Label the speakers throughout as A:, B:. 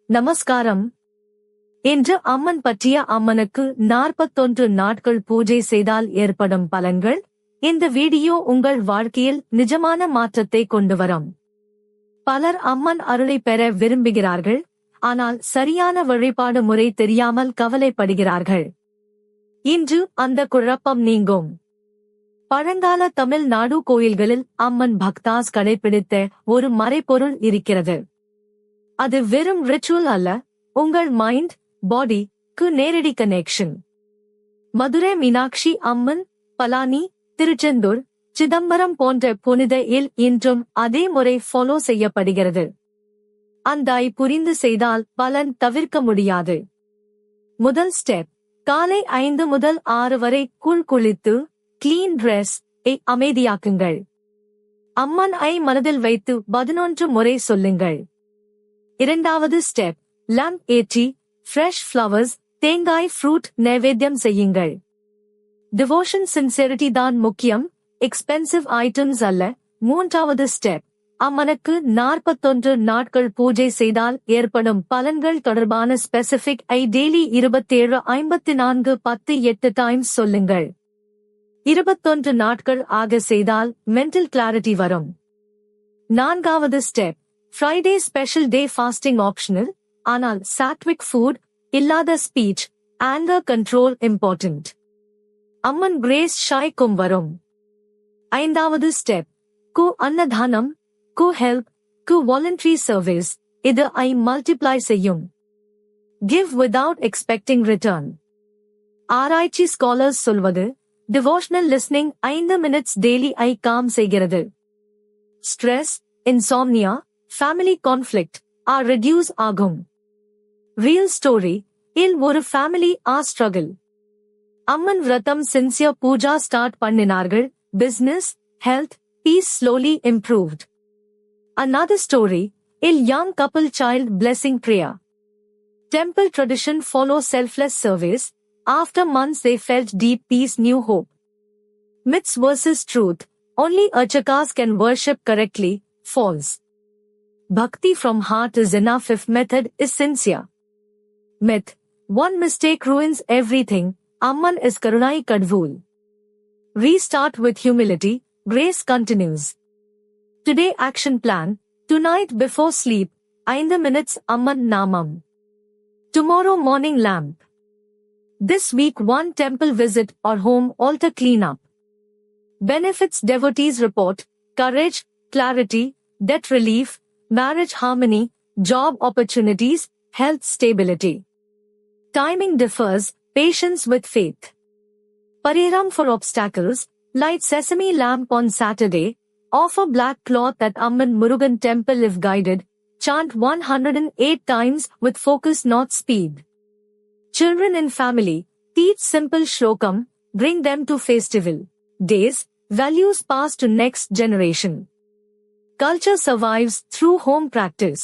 A: நமஸ்காரம். இன்று அம்மன் பற்றிய அம்மனுக்கு 41 நாட்கள் பூஜை செய்தால் ஏற்படும் பலன்கள். இந்த வீடியோ உங்கள் வாழ்க்கையில் நிஜமான மாற்றத்தை கொண்டு வரும். பலர் அம்மன் அருளை பெற விரும்புகிறார்கள், ஆனால் சரியான வழிபாடு முறை தெரியாமல் கவலைப்படுகிறார்கள். இன்று அந்த குழப்பம் நீங்கும். பழங்கால தமிழ்நாடு கோயில்களில் அம்மன் பக்தாஸ் கடைபிடித்த ஒரு மறைபொருள் இருக்கிறது. அது வெறும் ரிச்சுவல் அல்ல, உங்கள் மைண்ட் பாடி க்கு நேரடி கனெக்ஷன். மதுரை மீனாட்சி அம்மன், பலானி, திருச்செந்தூர், சிதம்பரம் போன்ற புனித இன்றும் அதே முறை ஃபாலோ செய்யப்படுகிறது. அந்தாய் புரிந்து செய்தால் பலன் தவிர்க்க முடியாது. முதல் ஸ்டெப், காலை 5 முதல் 6 வரை குளித்து கிளீன் ட்ரெஸ் அமைதியாக்குங்கள். அம்மன் மனதில் வைத்து 11 முறை சொல்லுங்கள். இரண்டாவது ஸ்டெப், லேம்ப் ஏற்றி ஃப்ரெஷ் ஃப்ளவர்ஸ், தேங்காய், ஃப்ரூட் நைவேத்தியம் செய்யுங்கள். டிவோஷன் சின்சியரிட்டி தான் முக்கியம், எக்ஸ்பென்சிவ் ஐட்டம்ஸ் அல்ல. மூன்றாவது ஸ்டெப், அம்மனுக்கு 41 நாட்கள் பூஜை செய்தால் ஏற்படும் பலன்கள் தொடர்பான ஸ்பெசிபிக் டெய்லி 27, 54, 10, 8 டைம்ஸ் சொல்லுங்கள். 21 நாட்கள் ஆக செய்தால் மென்டல் கிளாரிட்டி வரும். நான்காவது step, Friday special day fasting optional, ஆனால் சாத்விக் ஃபுட் இல்லாத speech, anger control important. Amman grace ஷாய்க்கும் வரும். ஐந்தாவது ஸ்டெப், அன்னதானம், ஹெல்ப், வாலண்டரி சர்வீஸ். இது மல்டிப்ளை செய்யும். Give without expecting return. ஆராய்ச்சி ஸ்காலர்ஸ் சொல்வது, devotional listening 5 minutes daily calm செய்கிறது. Stress, insomnia, family conflict reduce ஆகும். ரியல் ஸ்டோரி இல் ஒரு ஃபேமிலி ஸ்ட்ரகிள். அம்மன் விரதம் சின்சியர் பூஜா ஸ்டார்ட் பண்ணினார்கள். Business, health, peace slowly improved. Another story, young couple child blessing prayer. Temple tradition follow selfless service. After months they felt deep peace, new hope. Myths versus truth. Only archakas can worship correctly. False. Bhakti from heart is enough if method is sincere. Myth. One mistake ruins everything. Amman is Karunai Kadvul. Restart with humility. Grace continues. Today action plan. Tonight before sleep, 5 minutes Amman Namam. Tomorrow morning lamp. This week 1 temple visit or home altar cleanup. Benefits devotees report, courage, clarity, debt relief, marriage harmony, job opportunities, health stability. Timing differs, patience with faith. Pariharam for obstacles, light sesame lamp on Saturday. Offer black cloth at Amman Murugan temple if guided. Chant 108 times with focus not speed. Children in family, teach simple shlokam, bring them to festival days, values passed to next generation. Culture survives through home practice.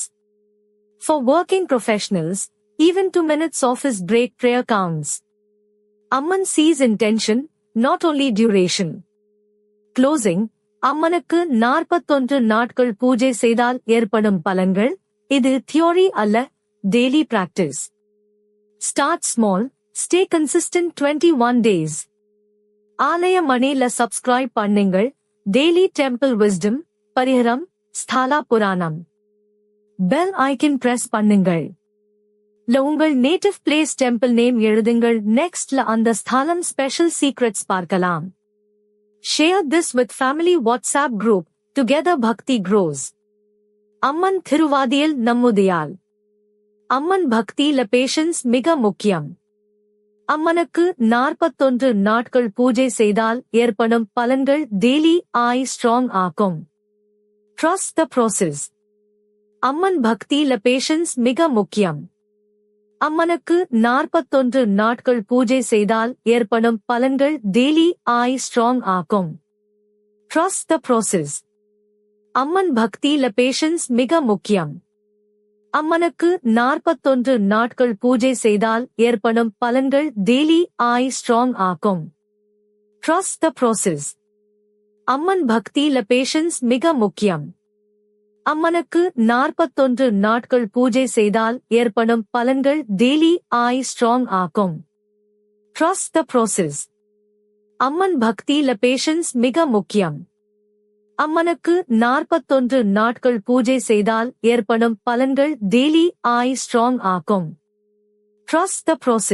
A: For working professionals, even 2 minutes office break prayer counts. Amman sees intention, not only duration. Closing, அம்மனுக்கு 41 நாட்கள் பூஜை செய்தால் ஏற்படும் பலன்கள். இது theory அல்ல, daily practice. Start small, stay consistent 21 days. ஆலய மணில சப்ஸ்கிரைப் பண்ணுங்கள். டெய்லி டெம்பிள் விஸ்டம், பரிஹரம், ஸ்தாலா புராணம். பெல் ஐக்கன் பிரஸ் பண்ணுங்கள். உங்கள் நேட்டிவ் பிளேஸ் டெம்பிள் நேம் எழுதுங்கள். நெக்ஸ்ட்ல அந்த ஸ்தாலம் ஸ்பெஷல் சீக்ரெட்ஸ் பார்க்கலாம். Share this with family WhatsApp group. Together Bhakti grows. Amman Thiruvadiyil Nammudiyal. Amman Bhakti la patience மிக முக்கியம். அம்மனுக்கு 41 நாட்கள் பூஜை செய்தால் ஏற்படும் பலன்கள் டெய்லி ஸ்ட்ராங் ஆக்கும். Trust the process. அம்மன் பக்தி la patience மிக முக்கியம். அம்மனுக்கு 41 நாட்கள் பூஜை செய்தால் ஏற்படும் பலன்கள் டெய்லி ஸ்ட்ராங் ஆக்கும். Trust the process. அம்மன் பக்தி la patience மிக முக்கியம். அம்மனுக்கு 41 நாட்கள் பூஜை செய்தால் ஏற்படும் பலன்கள் டெய்லி ஸ்ட்ராங் ஆக்கும். Trust the process. அம்மன் பக்தி la patience மிக முக்கியம். அம்மனுக்கு 41 நாட்கள் பூஜை செய்தால் ஏற்படும் பலன்கள் டெய்லி ஐ ஸ்ட்ராங் ஆக்கும். Trust the process. அம்மன் பக்தியில பேஷன்ஸ் மிக முக்கியம். அம்மனுக்கு 41 நாட்கள் பூஜை செய்தால் ஏற்படும் பலன்கள் டெய்லி ஐ ஸ்ட்ராங் ஆக்கும். Trust the process.